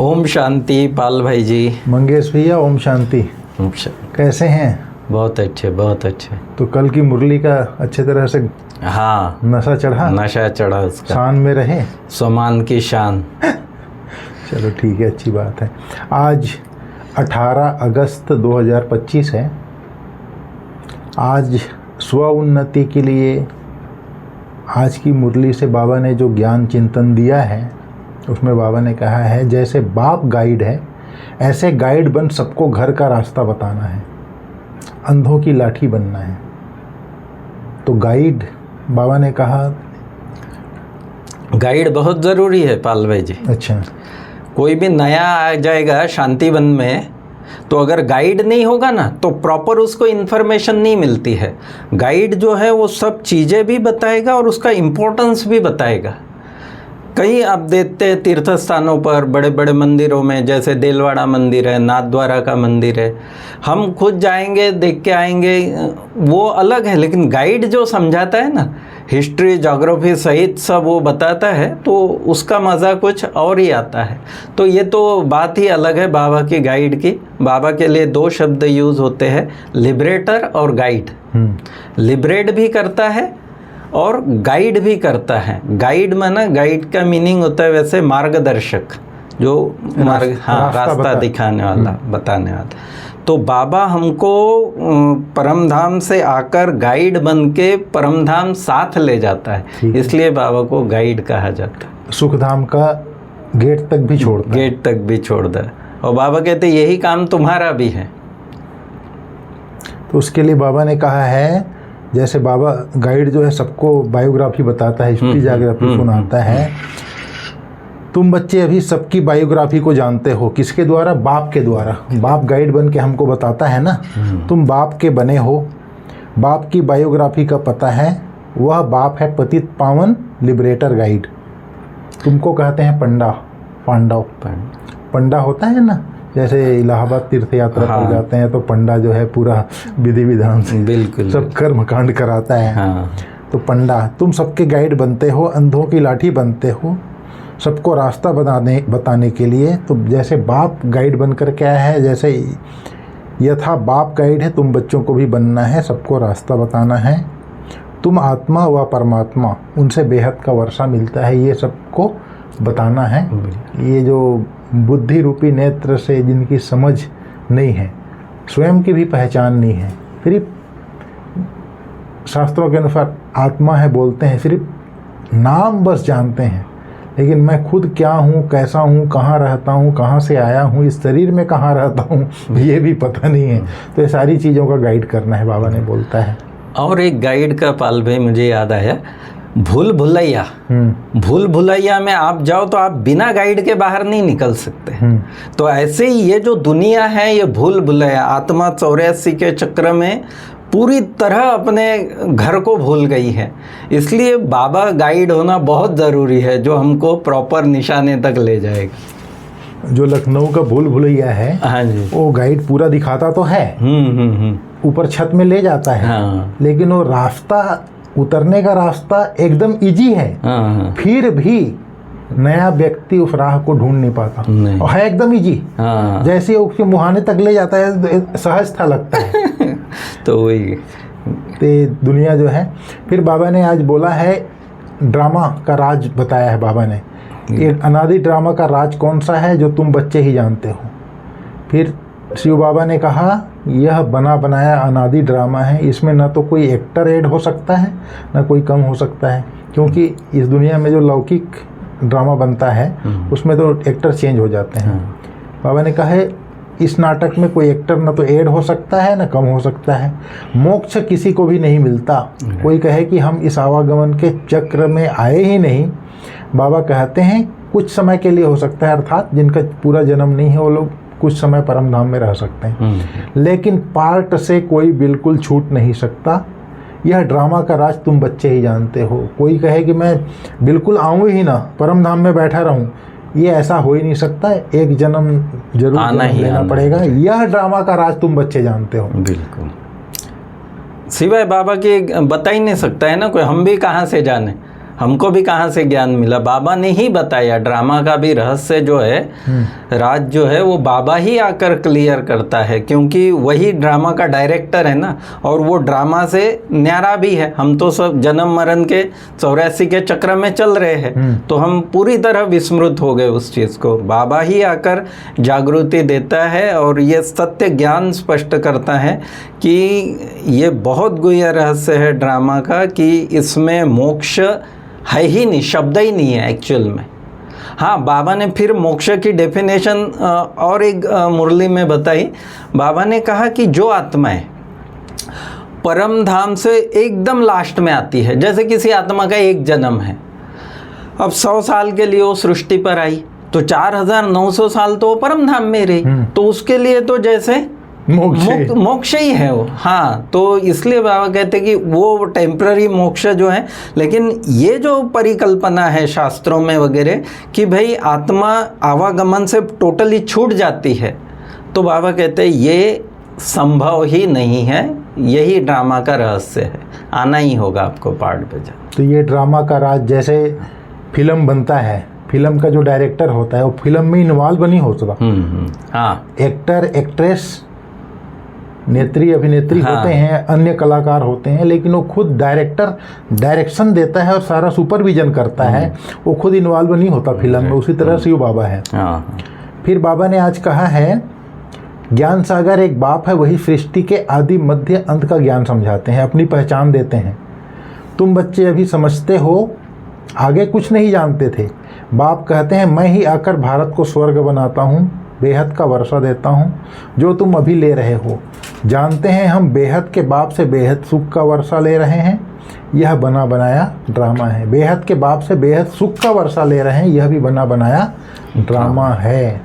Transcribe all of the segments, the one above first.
ओम शांति पाल भाई जी। मंगेश भैया ओम शांति। कैसे हैं? बहुत अच्छे बहुत अच्छे। तो कल की मुरली का अच्छे तरह से हाँ नशा चढ़ा? नशा चढ़ा उसका। शान में रहे, समान की शान। चलो ठीक है, अच्छी बात है। आज 18 अगस्त 2025 है। आज स्व उन्नति के लिए आज की मुरली से बाबा ने जो ज्ञान चिंतन दिया है उसमें बाबा ने कहा है जैसे बाप गाइड है ऐसे गाइड बन सबको घर का रास्ता बताना है, अंधों की लाठी बनना है। तो गाइड बाबा ने कहा गाइड बहुत ज़रूरी है पाल भाई जी। अच्छा, कोई भी नया आ जाएगा शांतिवन में तो अगर गाइड नहीं होगा ना तो प्रॉपर उसको इन्फॉर्मेशन नहीं मिलती है। गाइड जो है वो सब चीज़ें भी बताएगा और उसका इम्पोर्टेंस भी बताएगा। कहीं आप देखते हैं तीर्थ स्थानों पर बड़े बड़े मंदिरों में, जैसे देलवाड़ा मंदिर है, नाथद्वारा का मंदिर है, हम खुद जाएंगे देख के आएंगे वो अलग है, लेकिन गाइड जो समझाता है ना, हिस्ट्री ज्योग्राफी सहित सब वो बताता है तो उसका मज़ा कुछ और ही आता है। तो ये तो बात ही अलग है बाबा की गाइड की। बाबा के लिए दो शब्द यूज़ होते हैं, लिबरेटर और गाइड। लिबरेट भी करता है और गाइड भी करता है। गाइड माना, गाइड का मीनिंग होता है वैसे मार्गदर्शक, जो मार्ग, हाँ, रास्ता दिखाने वाला, बताने वाला। तो बाबा हमको परमधाम से आकर गाइड बन के परमधाम साथ ले जाता है, इसलिए बाबा को गाइड कहा जाता है। सुखधाम का गेट तक भी छोड़ता है, गेट तक भी छोड़ता है। और बाबा कहते यही काम तुम्हारा भी है। तो उसके लिए बाबा ने कहा है जैसे बाबा गाइड जो है सबको बायोग्राफी बताता है, हिस्ट्री ज्योग्राफी सुनाता है। तुम बच्चे अभी सबकी बायोग्राफी को जानते हो, किसके द्वारा? बाप के द्वारा। बाप गाइड बन के हमको बताता है ना, तुम बाप के बने हो, बाप की बायोग्राफी का पता है। वह बाप है पतित पावन लिबरेटर गाइड। तुमको कहते हैं पंडा, पांडव। पंडा होता है ना, जैसे इलाहाबाद तीर्थ यात्रा पर जाते हैं तो पंडा जो है पूरा विधि विधान से बिल्कुल सब कर्म कांड कराता है। तो पंडा तुम सबके गाइड बनते हो, अंधों की लाठी बनते हो, सबको रास्ता बताने के लिए। तो जैसे बाप गाइड बनकर के आया है, जैसे यथा बाप गाइड है, तुम बच्चों को भी बनना है, सबको रास्ता बताना है। तुम आत्मा व परमात्मा, उनसे बेहद का वर्षा मिलता है, ये सबको बताना है। ये जो बुद्धि रूपी नेत्र से जिनकी समझ नहीं है, स्वयं की भी पहचान नहीं है, सिर्फ शास्त्रों के अनुसार आत्मा है बोलते हैं, सिर्फ नाम बस जानते हैं, लेकिन मैं खुद क्या हूँ, कैसा हूँ, कहाँ रहता हूँ, कहाँ से आया हूँ, इस शरीर में कहाँ रहता हूँ, ये भी पता नहीं है। तो ये सारी चीज़ों का गाइड करना है, बाबा ने बोलता है। और एक गाइड का पाल भाई मुझे याद आया, भूल भुलैया। भूल भुलैया में आप जाओ तो आप बिना गाइड के बाहर नहीं निकल सकते। तो ऐसे ही ये जो दुनिया है ये भूल भुलैया, आत्मा 84 के चक्र में पूरी तरह अपने घर को भूल गई है। इसलिए बाबा गाइड होना बहुत ज़रूरी है, जो हमको प्रॉपर निशाने तक ले जाएगा। जो लखनऊ का भूल भुलैया है, हाँ जी, वो गाइड पूरा दिखाता तो है, ऊपर छत में ले जाता है, लेकिन वो रास्ता, उतरने का रास्ता एकदम इजी है। फिर भी नया व्यक्ति उस राह को ढूंढ नहीं पाता, और है एकदम इजी। जैसे उसके मुहाने तक ले जाता है, सहज था लगता है। तो वही दुनिया जो है। फिर बाबा ने आज बोला है ड्रामा का राज बताया है बाबा ने। ये अनादि ड्रामा का राज कौन सा है, जो तुम बच्चे ही जानते हो। फिर शिव बाबा ने कहा यह बना बनाया अनादि ड्रामा है, इसमें ना तो कोई एक्टर ऐड हो सकता है ना कोई कम हो सकता है, क्योंकि इस दुनिया में जो लौकिक ड्रामा बनता है उसमें तो एक्टर चेंज हो जाते हैं। बाबा ने कहा है इस नाटक में कोई एक्टर ना तो ऐड हो सकता है ना कम हो सकता है। मोक्ष किसी को भी नहीं मिलता। कोई कहे कि हम इस आवागमन के चक्र में आए ही नहीं, बाबा कहते हैं कुछ समय के लिए हो सकता है, अर्थात जिनका पूरा जन्म नहीं है वो लोग कुछ समय परमधाम में रह सकते हैं, लेकिन पार्ट से कोई बिल्कुल छूट नहीं सकता। यह ड्रामा का राज तुम बच्चे ही जानते हो। कोई कहे कि मैं बिल्कुल आऊँ ही ना, परमधाम में बैठा रहूँ, ये ऐसा हो ही नहीं सकता। एक जन्म जरूर लेना पड़ेगा। यह ड्रामा का राज तुम बच्चे जानते हो। बिल्कुल, सिवाय बाबा के बता ही नहीं सकता है ना कोई, हम भी कहाँ से जाने। हमको भी कहाँ से ज्ञान मिला, बाबा ने ही बताया। ड्रामा का भी रहस्य जो है, राज जो है, वो बाबा ही आकर क्लियर करता है, क्योंकि वही ड्रामा का डायरेक्टर है ना, और वो ड्रामा से न्यारा भी है। हम तो सब जन्म मरण के 84 के चक्र में चल रहे हैं, तो हम पूरी तरह विस्मृत हो गए उस चीज़ को। बाबा ही आकर जागृति देता है और ये सत्य ज्ञान स्पष्ट करता है कि ये बहुत गुह्य रहस्य है ड्रामा का, कि इसमें मोक्ष है ही नहीं, शब्द ही नहीं है एक्चुअल में। हाँ, बाबा ने फिर मोक्ष की डेफिनेशन और एक मुरली में बताई। बाबा ने कहा कि जो आत्माएं परम धाम से एकदम लास्ट में आती है, जैसे किसी आत्मा का एक जन्म है, अब 100 साल के लिए वो सृष्टि पर आई, तो 4900 साल तो वो परम धाम में रही, तो उसके लिए तो जैसे मोक्ष ही है वो। हाँ, तो इसलिए बाबा कहते हैं कि वो टेम्पररी मोक्ष जो है, लेकिन ये जो परिकल्पना है शास्त्रों में वगैरह कि भाई आत्मा आवागमन से टोटली छूट जाती है, तो बाबा कहते हैं ये संभव ही नहीं है। यही ड्रामा का रहस्य है, आना ही होगा आपको पार्ट पे जा। तो ये ड्रामा का राज, जैसे फिल्म बनता है, फिल्म का जो डायरेक्टर होता है वो फिल्म में इन्वॉल्व नहीं हो सकता। हाँ, एक्टर, एक्ट्रेस, नेत्री, अभिनेत्री हाँ, होते हैं, अन्य कलाकार होते हैं, लेकिन वो खुद डायरेक्टर डायरेक्शन देता है और सारा सुपरविजन करता है, वो खुद इन्वॉल्व नहीं होता फिल्म में। उसी तरह से वो बाबा है। हाँ। फिर बाबा ने आज कहा है, ज्ञान सागर एक बाप है, वही सृष्टि के आदि मध्य अंत का ज्ञान समझाते हैं, अपनी पहचान देते हैं। तुम बच्चे अभी समझते हो, आगे कुछ नहीं जानते थे। बाप कहते हैं, मैं ही आकर भारत को स्वर्ग बनाता हूँ, बेहद का वर्षा देता हूँ, जो तुम अभी ले रहे हो। जानते हैं हम बेहद के बाप से बेहद सुख का वर्षा ले रहे हैं, यह बना बनाया ड्रामा है। बेहद के बाप से बेहद सुख का वर्षा ले रहे हैं, यह भी बना बनाया ड्रामा है।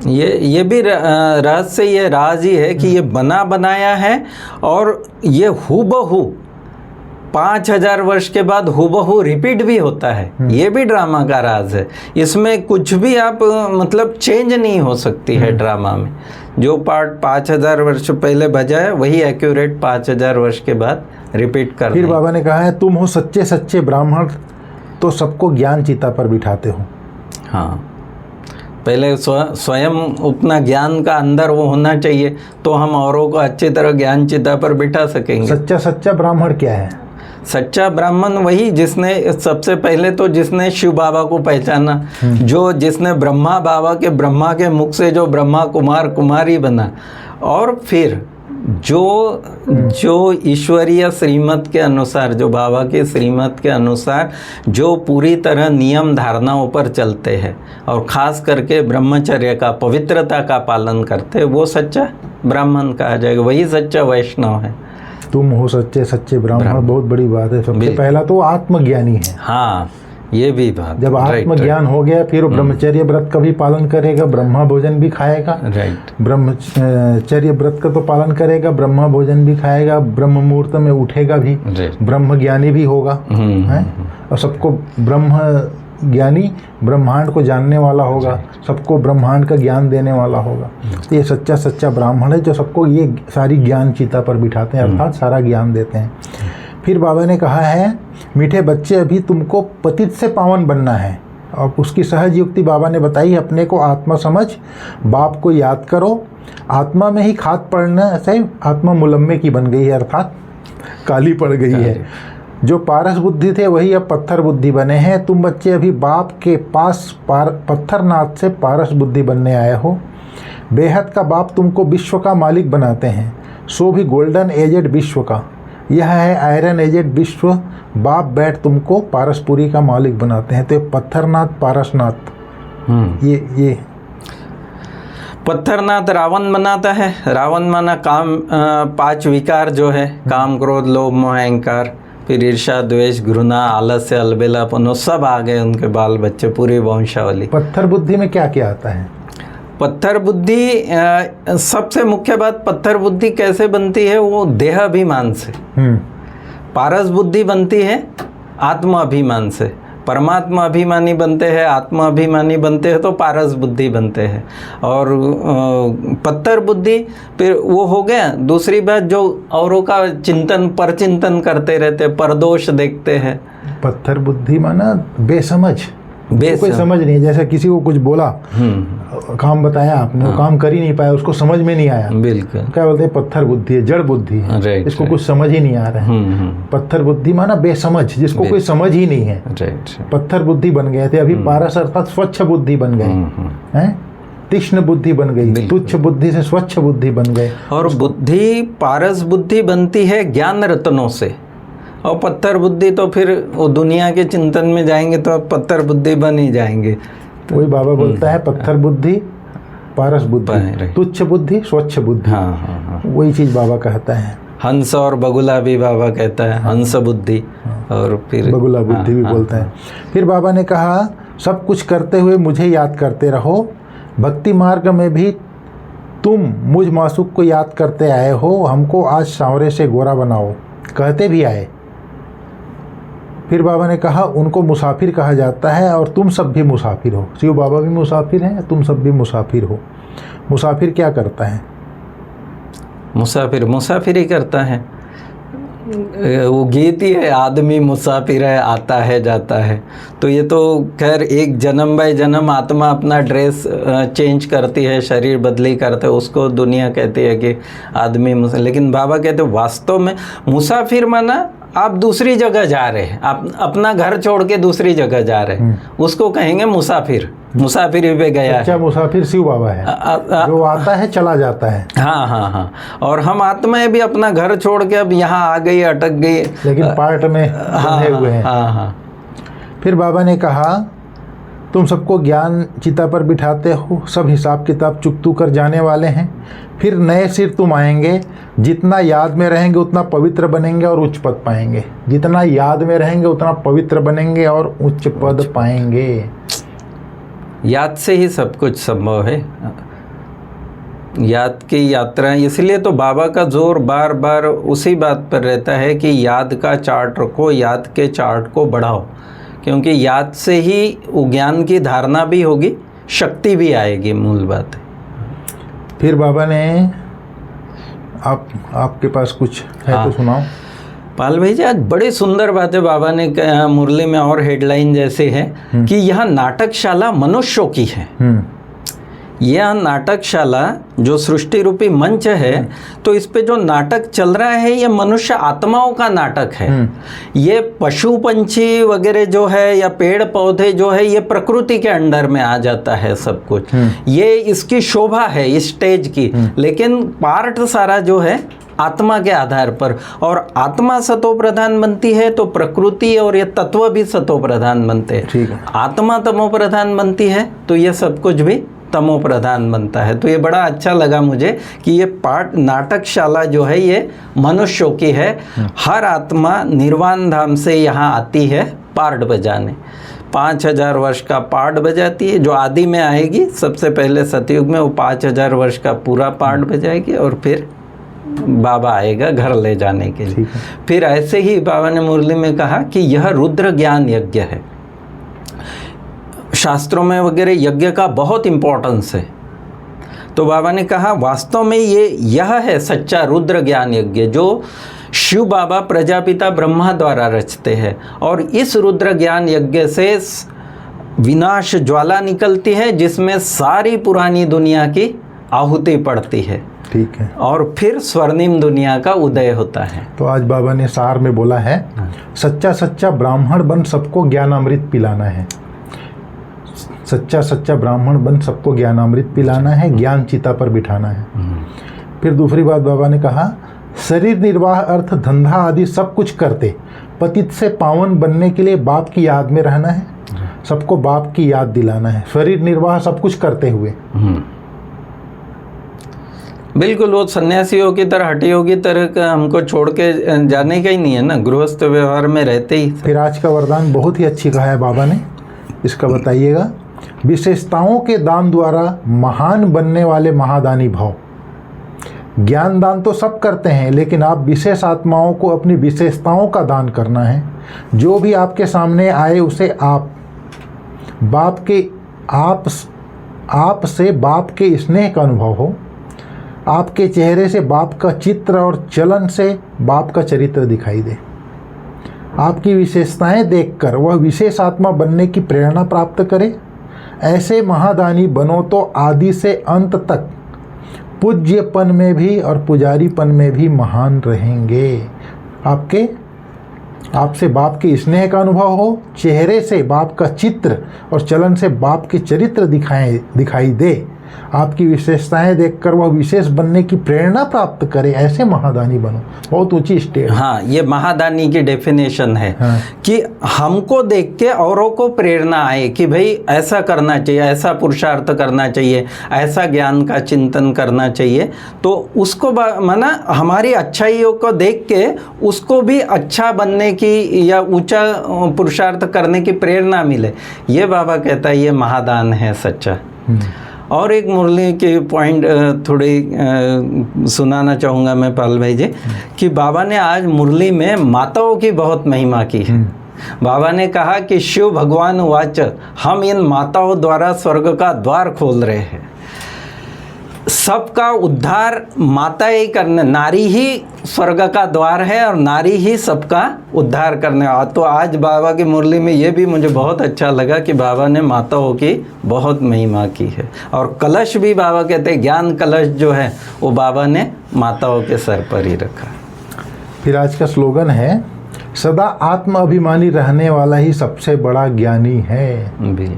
ये भी रहस्य, ये राज ही है कि ये बना बनाया है, और ये हूबहू 5000 वर्ष के बाद हूबहू रिपीट भी होता है। ये भी ड्रामा का राज है। इसमें कुछ भी आप मतलब चेंज नहीं हो सकती है ड्रामा में। जो पार्ट 5000 वर्ष पहले बजा है, वही एक्यूरेट 5000 वर्ष के बाद रिपीट कर। फिर बाबा ने कहा है, तुम हो सच्चे सच्चे ब्राह्मण, तो सबको ज्ञान चिता पर बिठाते हो। हाँ, पहले स्वयं अपना ज्ञान का अंदर वो होना चाहिए, तो हम औरों को अच्छी तरह ज्ञान चिता पर बिठा सकेंगे। सच्चा सच्चा ब्राह्मण क्या है? सच्चा ब्राह्मण वही जिसने सबसे पहले तो जिसने शिव बाबा को पहचाना, जो जिसने ब्रह्मा बाबा के, ब्रह्मा के मुख से जो ब्रह्मा कुमार कुमारी बना, और फिर जो ईश्वरीय श्रीमत के अनुसार, जो बाबा की श्रीमत के अनुसार जो पूरी तरह नियम धारणाओं पर चलते हैं, और ख़ास करके ब्रह्मचर्य का, पवित्रता का पालन करते हैं, वो सच्चा ब्राह्मण कहा जाएगा। वही सच्चा वैष्णव है। तुम हो सच्चे सच्चे ब्राह्मण, बहुत बड़ी बात है। सबसे पहला तो आत्मज्ञानी है। हाँ, ये भी बात। जब आत्मज्ञान हो गया, फिर वो ब्रह्मचर्य व्रत का भी पालन करेगा, ब्रह्मा भोजन भी खाएगा। राइट। ब्रह्मचर्य व्रत का तो पालन करेगा, ब्रह्मा भोजन भी खाएगा, ब्रह्म मुहूर्त में उठेगा भी, ब्रह्म ज्ञानी भी होगा, है, और सबको ब्रह्म ज्ञानी, ब्रह्मांड को जानने वाला होगा, सबको ब्रह्मांड का ज्ञान देने वाला होगा। तो ये सच्चा सच्चा ब्राह्मण है, जो सबको ये सारी ज्ञान चिता पर बिठाते हैं, अर्थात सारा ज्ञान देते हैं। फिर बाबा ने कहा है, मीठे बच्चे अभी तुमको पतित से पावन बनना है, और उसकी सहज युक्ति बाबा ने बताई। अपने को आत्मा समझ, बाप को याद करो। आत्मा में ही खाद पड़ना से आत्मा मुलम्मे की बन गई है, अर्थात काली पड़ गई है। जो पारस बुद्धि थे वही अब पत्थर बुद्धि बने हैं। तुम बच्चे अभी बाप के पास पत्थरनाथ से पारस बुद्धि बनने आए हो। बेहद का बाप तुमको विश्व का मालिक बनाते हैं, सो भी गोल्डन एजेड विश्व का। यह है आयरन एजेड विश्व। बाप बैठ तुमको पारसपुरी का मालिक बनाते हैं। तो पत्थरनाथ, पारसनाथ, ये पत्थरनाथ रावण बनाता है। रावण माना काम, 5 विकार जो है, काम, क्रोध, लोभ, मोह, अहंकार, फिर ईर्ष्या, द्वेष, घृणा, आलस्य, अलबेलापन, सब आ गए उनके बाल बच्चे, पूरी वंशावली। पत्थर बुद्धि में क्या क्या आता है? पत्थर बुद्धि, सबसे मुख्य बात, पत्थर बुद्धि कैसे बनती है? वो देह अभिमान से। पारस बुद्धि बनती है आत्म अभिमान से। परमात्मा अभिमानी बनते हैं, आत्मा अभिमानी बनते हैं, तो पारस बुद्धि बनते हैं। और पत्थर बुद्धि फिर वो हो गया। दूसरी बात, जो औरों का चिंतन, पर चिंतन करते रहते, परदोष देखते हैं, पत्थर बुद्धि माना बेसमझ, कोई समझ नहीं है। जैसे किसी को कुछ बोला, काम बताया आपने, वो काम कर ही नहीं पाया, उसको समझ में नहीं आया, बिल्कुल क्या बोलते हैं, पत्थर बुद्धि है, जड़ बुद्धि है, राइट, इसको कुछ समझ ही नहीं आ रहा है। पत्थर बुद्धि माना बेसमझ, जिसको कोई समझ ही नहीं है, पत्थर बुद्धि बन गए थे। अभी पारस अर्थात स्वच्छ बुद्धि बन गए हैं, तीक्ष्ण बुद्धि बन गई, तुच्छ बुद्धि से स्वच्छ बुद्धि बन गए। और बुद्धि पारस बुद्धि बनती है ज्ञान रत्नों से, और पत्थर बुद्धि तो फिर वो दुनिया के चिंतन में जाएंगे तो अब पत्थर बुद्धि बन ही जाएंगे। वही बाबा बोलता है, पत्थर बुद्धि पारस बुद्धि, तुच्छ बुद्धि स्वच्छ बुद्धि। हाँ। वही चीज बाबा कहता है। हंस और बगुला भी बाबा कहता है, हंस बुद्धि और फिर बगुला बुद्धि भी बोलता है। फिर बाबा ने कहा, सब कुछ करते हुए मुझे याद करते रहो, भक्ति मार्ग में भी तुम मुझ मासूक को याद करते आए हो, हमको आज सांवरे से गोरा बनाओ, कहते भी आए। फिर बाबा ने कहा, उनको मुसाफिर कहा जाता है और तुम सब भी मुसाफिर हो। शिव बाबा भी मुसाफिर हैं, तुम सब भी मुसाफिर हो। मुसाफिर क्या करता है? मुसाफिर ही करता है। वो गीत ही है, आदमी मुसाफिर है, आता है जाता है। तो ये तो खैर एक जन्म बाय जन्म आत्मा अपना ड्रेस चेंज करती है, शरीर बदली करते है, उसको दुनिया कहती है कि आदमी लेकिन बाबा कहते वास्तव में मुसाफिर माना आप दूसरी जगह जा रहे हैं, आप अपना घर छोड़ के दूसरी जगह जा रहे हैं, उसको कहेंगे मुसाफिर। मुसाफिर पे गया है। मुसाफिर शिव बाबा है, जो आता है चला जाता है। हाँ। और हम आत्माएं भी अपना घर छोड़ के अब यहाँ आ गई, अटक गई, लेकिन पार्ट में बंधे हुए हैं। हाँ। फिर बाबा ने कहा, तुम सबको ज्ञान चिता पर बिठाते हो, सब हिसाब किताब चुकतू कर जाने वाले हैं, फिर नए सिर तुम आएंगे, जितना याद में रहेंगे उतना पवित्र बनेंगे और उच्च पद पाएंगे। जितना याद में रहेंगे उतना पवित्र बनेंगे और उच्च पद पाएंगे। याद से ही सब कुछ संभव है, याद की यात्रा। इसलिए तो बाबा का जोर बार बार उसी बात पर रहता है कि याद का चार्ट रखो, याद के चार्ट को बढ़ाओ, क्योंकि याद से ही वो ज्ञान की धारणा भी होगी, शक्ति भी आएगी, मूल बात है। फिर बाबा ने आपके पास कुछ है तो सुनाओ। पाल भाई जी, आज बड़ी सुंदर बातें बाबा ने मुरली में और हेडलाइन जैसे है कि यह नाटकशाला मनुष्यों की है। यह नाटकशाला जो सृष्टि रूपी मंच है, तो इस पे जो नाटक चल रहा है ये मनुष्य आत्माओं का नाटक है। ये पशु पंछी वगैरह जो है या पेड़ पौधे जो है, ये प्रकृति के अंडर में आ जाता है सब कुछ। ये इसकी शोभा है इस स्टेज की, लेकिन पार्ट सारा जो है आत्मा के आधार पर, और आत्मा सतो प्रधान बनती है तो प्रकृति और ये तत्व भी सतो प्रधान बनते हैं। आत्मा तमो प्रधान बनती है तो ये सब कुछ भी तमो प्रधान बनता है। तो ये बड़ा अच्छा लगा मुझे कि ये पाठ नाटकशाला जो है ये मनुष्यों की है। हर आत्मा निर्वाण धाम से यहाँ आती है पार्ट बजाने। 5000 वर्ष का पार्ट बजाती है, जो आदि में आएगी सबसे पहले सतयुग में, वो 5000 वर्ष का पूरा पार्ट बजाएगी और फिर बाबा आएगा घर ले जाने के लिए। फिर ऐसे ही बाबा ने मुरली में कहा कि यह रुद्र ज्ञान यज्ञ है। शास्त्रों में वगैरह यज्ञ का बहुत इम्पोर्टेंस है। तो बाबा ने कहा वास्तव में यह है सच्चा रुद्र ज्ञान यज्ञ जो शिव बाबा प्रजापिता ब्रह्मा द्वारा रचते हैं। और इस रुद्र ज्ञान यज्ञ से विनाश ज्वाला निकलती है, जिसमें सारी पुरानी दुनिया की आहुति पड़ती है। ठीक है। और फिर स्वर्णिम दुनिया का उदय होता है। तो आज बाबा ने सार में बोला है, सच्चा सच्चा ब्राह्मण बन सबको ज्ञानामृत पिलाना है। सच्चा सच्चा ब्राह्मण बन सबको ज्ञानामृत पिलाना है, ज्ञान चिता पर बिठाना है। फिर दूसरी बात बाबा ने कहा, शरीर निर्वाह अर्थ धंधा आदि सब कुछ करते पतित से पावन बनने के लिए बाप की याद में रहना है, सबको बाप की याद दिलाना है। शरीर निर्वाह सब कुछ करते हुए, बिल्कुल वो सन्यासियों की तरह, हटियों की तरह का हमको छोड़ के जाने का ही नहीं है ना, गृहस्थ व्यवहार में रहते ही। फिर आज का वरदान बहुत ही अच्छी कहा है बाबा ने, इसका बताइएगा। विशेषताओं के दान द्वारा महान बनने वाले महादानी भाव। ज्ञान दान तो सब करते हैं, लेकिन आप विशेष आत्माओं को अपनी विशेषताओं का दान करना है। जो भी आपके सामने आए उसे आप से बाप के स्नेह का अनुभव हो, आपके चेहरे से बाप का चित्र और चलन से बाप का चरित्र दिखाई दे। आपकी विशेषताएं देखकर वह विशेष आत्मा बनने की प्रेरणा प्राप्त करे। ऐसे महादानी बनो तो आदि से अंत तक पूज्यपन में भी और पुजारीपन में भी महान रहेंगे। आपसे बाप के स्नेह का अनुभव हो, चेहरे से बाप का चित्र और चलन से बाप के चरित्र दिखाई दे, आपकी विशेषताएं देखकर वह विशेष बनने की प्रेरणा प्राप्त करे, ऐसे महादानी बनो। बहुत ऊंची स्टेज। हाँ, ये महादानी की डेफिनेशन है। हाँ। कि हमको देख के औरों को प्रेरणा आए कि भाई ऐसा करना चाहिए, ऐसा पुरुषार्थ करना चाहिए, ऐसा ज्ञान का चिंतन करना चाहिए। तो उसको माना हमारी अच्छाइयों को देख के उसको भी अच्छा बनने की या ऊंचा पुरुषार्थ करने की प्रेरणा मिले, ये बाबा कहता है ये महादान है सच्चा। और एक मुरली के पॉइंट थोड़े सुनाना चाहूँगा मैं पाल भाई जी, कि बाबा ने आज मुरली में माताओं की बहुत महिमा की है। बाबा ने कहा कि शिव भगवान वाच, हम इन माताओं द्वारा स्वर्ग का द्वार खोल रहे हैं। सबका उद्धार माता ही करने, नारी ही स्वर्ग का द्वार है और नारी ही सबका उद्धार करने। तो आज बाबा की मुरली में ये भी मुझे बहुत अच्छा लगा कि बाबा ने माताओं की बहुत महिमा की है। और कलश भी बाबा कहते हैं, ज्ञान कलश जो है वो बाबा ने माताओं के सर पर ही रखा। फिर आज का स्लोगन है, सदा आत्म अभिमानी रहने वाला ही सबसे बड़ा ज्ञानी है। भी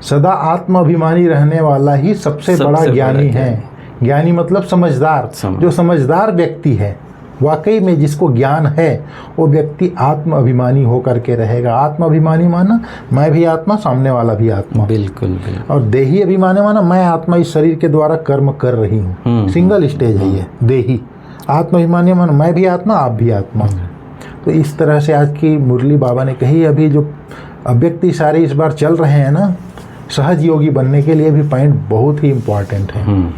सदा आत्म अभिमानी रहने वाला ही सबसे बड़ा ज्ञानी है। ज्ञानी मतलब समझदार। जो समझदार व्यक्ति है, वाकई में जिसको ज्ञान है, वो व्यक्ति आत्म अभिमानी होकर के रहेगा। आत्म अभिमानी माना मैं भी आत्मा, सामने वाला भी आत्मा। बिल्कुल, बिल्कुल। और देही अभिमानी माना मैं आत्मा इस शरीर के द्वारा कर्म कर रही हूँ। सिंगल स्टेज है ये देही। आत्म अभिमानी माना मैं भी आत्मा, आप भी आत्मा। तो इस तरह से आज की मुरली बाबा ने कही। अभी जो अव्यक्त इशारे इस बार चल रहे हैं ना, सहज योगी बनने के लिए भी पॉइंट बहुत ही इम्पॉर्टेंट है।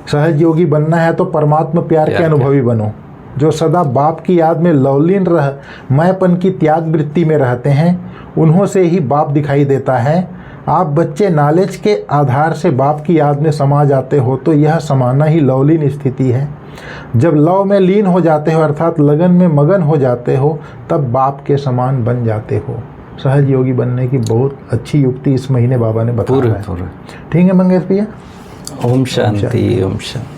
सहज योगी बनना है तो परमात्मा प्यार के अनुभवी बनो। जो सदा बाप की याद में लवलीन रह मैंपन की त्याग वृत्ति में रहते हैं, उन्हों से ही बाप दिखाई देता है। आप बच्चे नॉलेज के आधार से बाप की याद में समा जाते हो तो यह समाना ही लवलीन स्थिति है। जब लव में लीन हो जाते हो अर्थात लगन में मगन हो जाते हो, तब बाप के समान बन जाते हो। सहज योगी बनने की बहुत अच्छी युक्ति इस महीने बाबा ने बताया है। ठीक है मंगेश भैया। ओम शांति, ओम शांति।